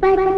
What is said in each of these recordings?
₹2.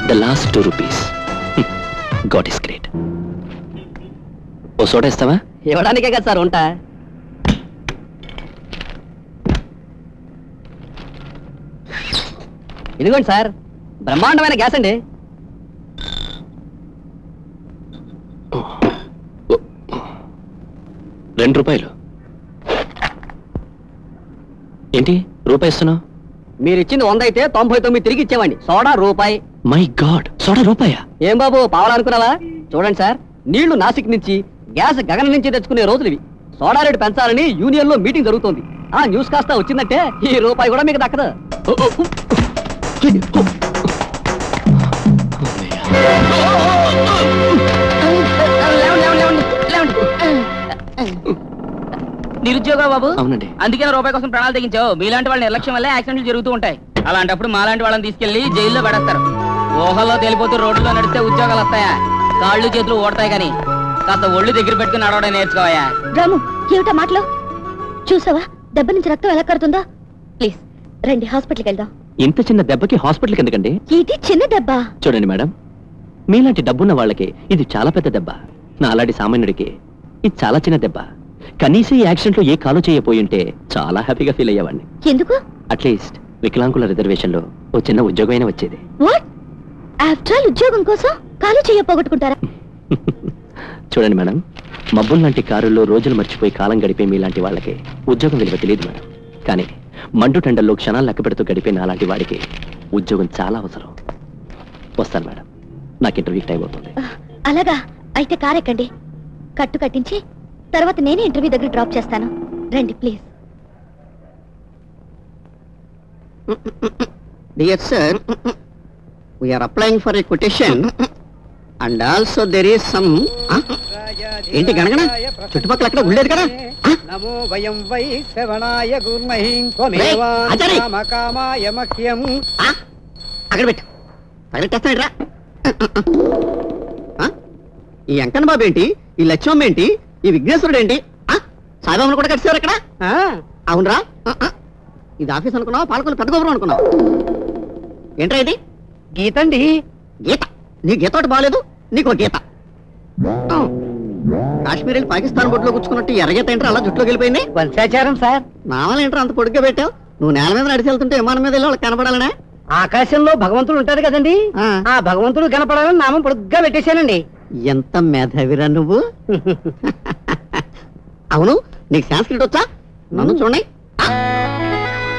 The last ₹2. God is great. ఓ soda ఇస్తావా? ఇవ్వడానికే కదా సార్ ఉంటా. ఇదిగోండి సార్, బ్రహ్మాండమైన గ్యాస్ అండి. ₹2. ఏంటి రూపాయి ఇస్తున్నావు? మీరిచ్చింది 100 అయితే 99 తిరిగి ఇచ్చేవండి. సోడా ₹1. My God, soda ₹1? ఏం బాబు పావలా అనుకున్నావా? చూడండి సార్, నీళ్లు నాసిక్ నుంచి, గ్యాస్ గగనం నుంచి తెచ్చుకునే రోజులు ఇవి. సోడా రేటు పెంచాలని యూనియన్ లో మీటింగ్ జరుగుతోంది. ఆ న్యూస్ కాస్త వచ్చిందంటే ఈ ₹1 కూడా మీకు దక్కదు. నిరుద్యోగ బాబు? అవునండి. అందుకే ₹1 కోసం ప్రాణాలు తెగించావు. మీలాంటి వాళ్ళ నిర్లక్ష్యం వల్లే యాక్సిడెంట్లు జరుగుతూ ఉంటాయి. అలాంటప్పుడు మాలాంటి వాళ్ళని తీసుకెళ్లి జైల్లో పడేస్తారు. ఊహల్లో తేలిపోతూ రోడ్డులో నడిస్తే ఉద్యోగాలు వస్తాయా? కాళ్ళు చేతులు ఓడతాయి కానీ కాస్త ఒళ్ళు దగ్గర పెట్టుకుని నడవడం నేర్చుకోవా. రాము, ఏమిటా మాటలు? చూసావా దెబ్బ నుంచి రక్తం ఎలా కడుతుందా? ప్లీజ్ రండి, హాస్పిటల్కి వెళ్దాం. ఇంత చిన్న దెబ్బకి హాస్పిటల్కి ఎందుకండి? ఇది చిన్న దెబ్బ. చూడండి మేడం, మీలాంటి డబ్బున్న వాళ్ళకి ఇది చాలా పెద్ద దెబ్బ. నాలాంటి సామాన్యుడికి ఇది చాలా చిన్న దెబ్బ. కనీసం ఈ యాక్సిడెంట్ లో ఏ కాలో చేయపోయి ఉంటే చాలా హ్యాపీగా ఫీల్ అయ్యేవాడిని. ఎందుకు? అట్లీస్ట్ వికలాంగుల రిజర్వేషన్ లో ఓ చిన్న ఉద్యోగమైనా వచ్చేది. వాట్? ఆఫ్టర్ ఆల్ ఉద్యోగం కోసం కాలు చేయ పోగొట్టుకుంటారా? చూడండి మేడం, మబ్బుల్ లాంటి కారుల్లో రోజులు మర్చిపోయి కాలం గడిపే మీలాంటి వాళ్ళకి ఉద్యోగం విలువ తెలియదు మేడం. కానీ మండు టెండల్లో క్షణాలు లెక్క పెడుతూ గడిపే నాలాంటి వాడికి ఉద్యోగం చాలా అవసరం. వస్తాను మేడం, నాకు ఇంటర్వ్యూకి టైం అవుతుంది. అలాగా, అయితే కారెక్కండి. కట్టు కట్టించి తర్వాత నేనే ఇంటర్వ్యూ దగ్గర డ్రాప్ చేస్తాను. రండి please. Dear sir, we are applying for a quotation and also there is some. ఏంటి గణగణ చుట్టుపక్కల అక్కడ ఉండేది కదా. నమో వయం వై శ్రవణాయ గుర్మహీం ఆచారి! కామాయ మఖ్యం. అక్కడ పెట్టు, పైలెట్టేస్తాడు రా. ఈ వెంకన్న బాబు ఏంటి, ఈ లక్ష్మమ్మ ఏంటి, ఈ విఘ్నేశ్వరుడు ఏంటి, సాయిబాబును కూడా కట్టారు అక్కడ. అవునరా, ఇది ఆఫీస్ అనుకున్నావు, పాలకొల్లు పెద్ద గోపురం అనుకున్నావు. ఏంట్రా ఇది? గీతండి. గీత? నీ గీత ఒకటి బాగాలేదు, నీకు గీత. కాశ్మీర్ వెళ్ళి పాకిస్తాన్ బొడ్లో కూర్చుకున్నట్టు ఎర్రగీత ఏంట్రా అలా జుట్టులోకి వెళ్ళిపోయింది? వంశాచారం సార్. నావల్ ఏంట్రా అంత పొడుగ్గా పెట్టావు? నువ్వు నేల మీద నడిచి వెళ్తుంటే విమానం మీద వెళ్ళి వాళ్ళకి కనపడాలనే? ఆకాశంలో భగవంతుడు ఉంటాడు కదండి, ఆ భగవంతుడు కనపడాలని నామం పొడుగ్గా పెట్టేశానండి. ఎంత మేధావిరా నువ్వు. అవును, నీకు సాంస్క్రిట్ వచ్చా? నన్ను చూడండి.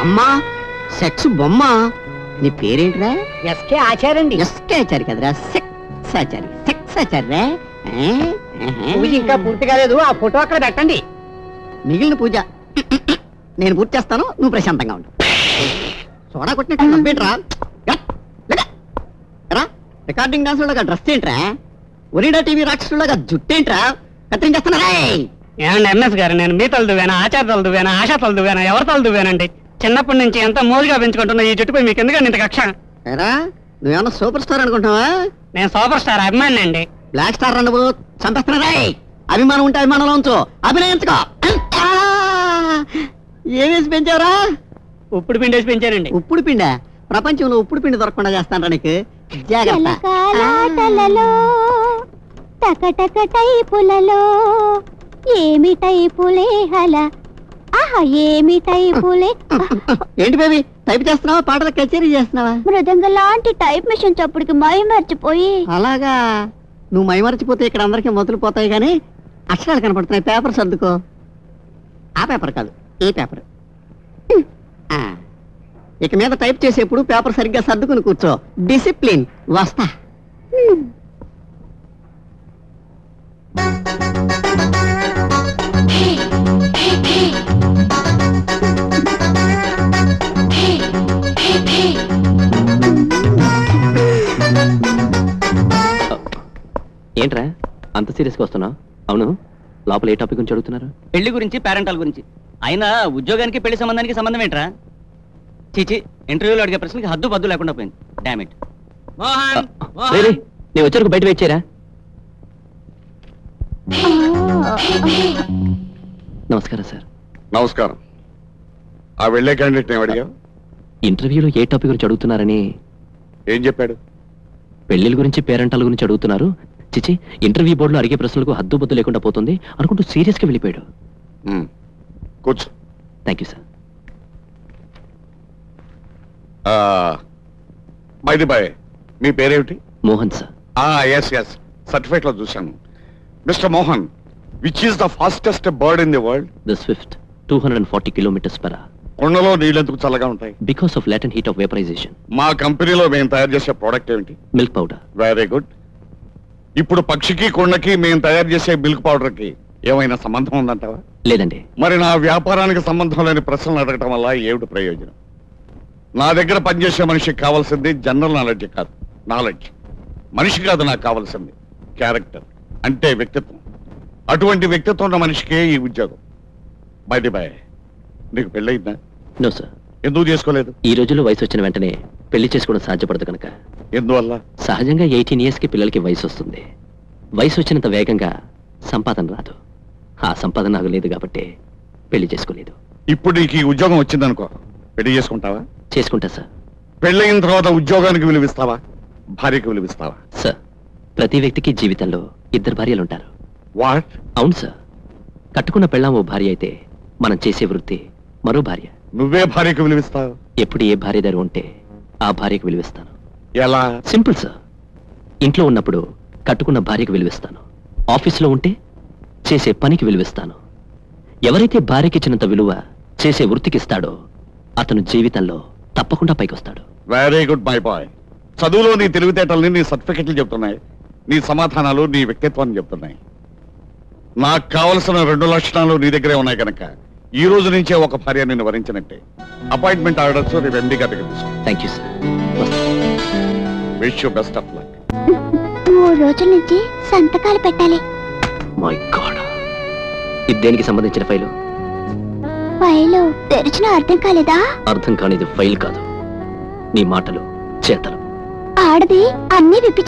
అమ్మా సెక్స్ బొమ్మ. నీ పేరేంటిరా? ఎస్కే ఆచారండి. ఎస్కే ఆచారి కదరా, సెక్స్ ఆచారి. సెక్స్ ఆచారా? పూజ ఇంకా పూర్తి కాలేదు, ఆ ఫోటో అక్కడ పెట్టండి. మిగిలిన పూజ నేను పూర్తి చేస్తాను, నువ్వు ప్రశాంతంగా ఉండు. సోడా కొట్టినట్టు నవ్వేంట్రా? రికార్డింగ్ డాన్సులాగా డ్రెస్ ఏంట్రా? ఒరిడా టీవీ రాక్షసులాగా జుట్టేంట్రా? కత్తిరించేస్తున్నారా? ఏమండి ఎంఎస్ గారు, నేను మీ తల దువ్వానా, ఆచార తల దువ్వానా, ఆశా తల దువ్వానా, ఎవరి తల దువ్వానండి? చిన్నప్పటి నుంచి ఎంత మోజుగా పెంచుకుంటున్నా ఈ జుట్టుపై మీకు ఎందుకండి ఇంత కక్ష? ఏరా, నువ్వేమన్నా సూపర్ స్టార్ అనుకుంటున్నావా? నేను సూపర్ స్టార్ అభిమాని అండి. బ్లాక్ స్టార్ రా నువ్వు, చంపేస్తున్నారా? అభిమానం ఉంటే అభిమానంలో ఉంచు, అభినయించుకో. ఏమేసి పెంచావురా? ఉప్పుడు పిండేసి పెంచానండి. ఉప్పుడు పిండా? ప్రపంచంలో ఉప్పుడు పిండి దొరకకుండా చేస్తానరా నీకు. జాగ్రత్త. జలకాలాటలలో, టకటక టైపులలో, ఏమి టైపులే హల, ఆహా ఏమి టైపులే. ఏంటి బేబీ, టైప్ చేస్తున్నావా, పాటల కచేరీ చేస్తున్నావా? మృదంగ లాంటి టైప్ మిషన్ చప్పుడుకి మై మర్చిపోయి. అలాగా, నువ్వు మైమరచిపోతే ఇక్కడ అందరికీ మొదలు పోతాయి కానీ అక్షరాలు కనపడుతున్నాయి. పేపర్ సర్దుకో. ఆ పేపర్ కాదు, ఈ పేపర్. ఇక మీద టైప్ చేసేప్పుడు పేపర్ సరిగ్గా సర్దుకుని కూర్చో. డిసిప్లిన్. వస్తా. ఏంట్రా అంత సీరియస్గా వస్తున్నావు? అవును, లోపల ఏ టాపిక్ గురించి అడుగుతున్నారు? పెళ్లి గురించి, పేరెంటాల గురించి. అయినా ఉద్యోగానికి పెళ్లి సంబంధానికి సంబంధం ఏంట్రా? చీచి, ఇంటర్వ్యూలో అడిగే ప్రశ్నకి హద్దు బద్దు లేకుండా పోయింది. డామిట్. నేను వచ్చరకు బయట వచ్చారా? నమస్కారం సార్. నమస్కారం. ఆ వెళ్ళే క్యాండిడేట్ నేను అడిగా. ఇంటర్వ్యూలో ఏ టాపిక్ గురించి అడుగుతున్నారని. ఏం చెప్పాడు? పెళ్లిళ్ళ గురించి, పేరెంటాల గురించి అడుగుతున్నారు. చిచి, ఇంటర్వ్యూ బోర్డులో అడిగే ప్రశ్నలకు హద్దు బద్దు లేకుండా పోతుంది అనుకుంటూ సీరియస్గా వెళ్ళిపోయాడు. కూర్చో. Thank you sir. బై మీ పేరేమిటి? మోహన్ సార్. ఎస్ సర్టిఫికేట్ లో చూశాను. Mister Mohan, which is the fastest bird in the world? The Swift, 240 km/h. కొండలో నీళ్ళెందుకు చల్లగా ఉంటాయి? Because of latent heat of vaporization. మా కంపెనీలో మేము తయారు చేసే ప్రోడక్ట్ ఏమిటి? Milk powder. Very good. ఇప్పుడు పక్షికి కొండకి మేము తయారు చేసే మిల్క్ పౌడర్ కి ఏమైనా సంబంధం ఉందంటావా? లేదండి. మరి నా వ్యాపారానికి సంబంధం లేని ప్రశ్నలు అడగటం వల్ల ఏమిటి ప్రయోజనం? నా దగ్గర పనిచేసే మనిషికి కావాల్సింది జనరల్ నాలెడ్జ్ కాదు, నాలెడ్జ్. మనిషి కాదు నాకు కావాల్సింది, క్యారెక్టర్, అంటే వ్యక్తిత్వం. అటువంటి వ్యక్తిత్వం ఉన్న మనిషికే ఈ ఉద్యోగం. బై నీకు పెళ్ళయిందా? No sir. ఎందుకు చేసుకోలేదు? ఈ రోజుల్లో వయసు వచ్చిన వెంటనే పెళ్లి చేసుకోవడం సాధ్యపడదు కనుక. ఎందువల్ల? సహజంగా 18 years కి పిల్లలకి వయసు వస్తుంది. వయసు వచ్చినంత వేగంగా సంపాదన రాదు. ఆ సంపాదన నాకు లేదు కాబట్టి పెళ్లి చేసుకోలేదు. ఇప్పుడు నీకు ఈ ఉద్యోగం వచ్చిందనుకో, పెళ్లి చేసుకుంటావా? చేసుకుంటా సార్. పెళ్ళయిన తర్వాత ఉద్యోగానికి విలువిస్తావా, భార్యకి విలువిస్తావా? సార్, ప్రతి వ్యక్తికి జీవితంలో 2 భార్యలు ఉంటారు. వాట్? అవును సార్. కట్టుకున్న పెళ్ళాం ఓ భార్య అయితే మనం చేసే వృత్తి మరో భార్య. నువ్వే భార్యకు విలువిస్తావు? ఎప్పుడు ఏ భార్య దగ్గర ఉంటే ఆ భార్యకు విలువిస్తాను. ఎలా? Simple sir. ఇంట్లో ఉన్నప్పుడు కట్టుకున్న భార్యకు విలువిస్తాను. ఆఫీసులో ఉంటే చేసే పనికి విలువిస్తాను. ఎవరైతే భార్యకిచ్చినంత విలువ చేసే వృత్తికి ఇస్తాడో అతను జీవితంలో తప్పకుండా పైకొస్తాడు. Very good my boy. చదువులో నీ తెలివితేటల్ని నీ సర్టిఫికెట్లు చెప్తున్నాయి, నీ సమాధానాలు నీ వ్యక్తిత్వాన్ని చెప్తున్నాయి. నాకు కావలసిన 2 లక్షణాలు నీ దగ్గరే ఉన్నాయి కనుక ఈ రోజు నుంచే ఒక భార్య నిన్ను వరించినట్టే. అపాయింట్మెంట్ ఆర్డర్స్ రేపు ఎండి గారికి తీసుకో. Thank you sir. Wish you best of luck. 3 రోజుల నుంచి సంతకాలు పెట్టాలి. మై గాడ్, ఇది దేనికి సంబంధించిన ఫైలు? ఫైలు తెరిచిన అర్థం కాలేదా? అర్థం కానిది ఫైల్ కాదు, నీ మాటలు చేతలు. ఆడది అన్ని విప్పి